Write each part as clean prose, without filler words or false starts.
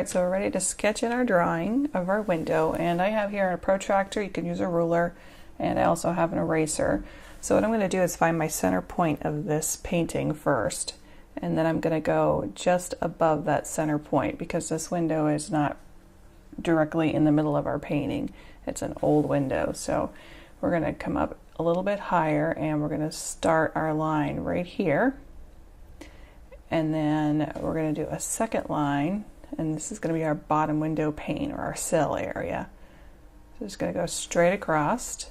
Alright, so we're ready to sketch in our drawing of our window, and I have here a protractor. You can use a ruler, and I also have an eraser. So what I'm going to do is find my center point of this painting first, and then I'm going to go just above that center point because this window is not directly in the middle of our painting. It's an old window, so we're going to come up a little bit higher and we're going to start our line right here, and then we're going to do a second line, and this is going to be our bottom window pane or our sill area. So just going to go straight across,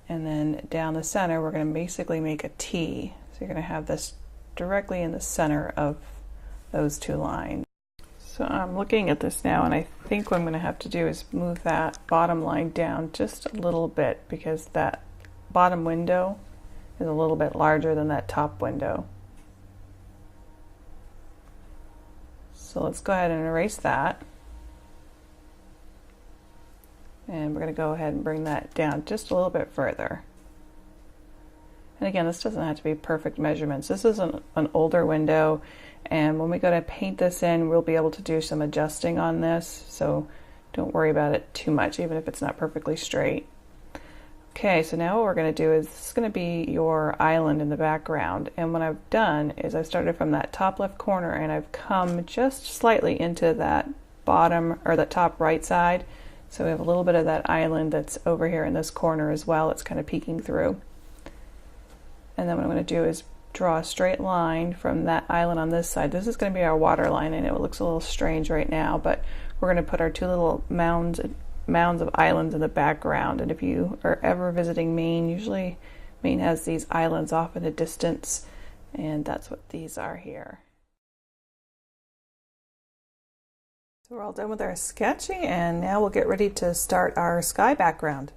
and then down the center we're going to basically make a T. So you're going to have this directly in the center of those two lines. So I'm looking at this now, and I think what I'm going to have to do is move that bottom line down just a little bit because that bottom window is a little bit larger than that top window. So let's go ahead and erase that. And we're going to go ahead and bring that down just a little bit further. And again, this doesn't have to be perfect measurements. This is an older window, and when we go to paint this in, we'll be able to do some adjusting on this, so don't worry about it too much, even if it's not perfectly straight. Okay, so now what we're going to do is, this is going to be your island in the background, and what I've done is I've started from that top left corner and I've come just slightly into that bottom or the top right side, so we have a little bit of that island that's over here in this corner as well. It's kind of peeking through. And then what I'm going to do is draw a straight line from that island on this side. This is going to be our water line, and it looks a little strange right now, but we're going to put our two little mounds of islands in the background. And if you are ever visiting Maine, usually Maine has these islands off in the distance, and that's what these are here. So we're all done with our sketching, and now we'll get ready to start our sky background.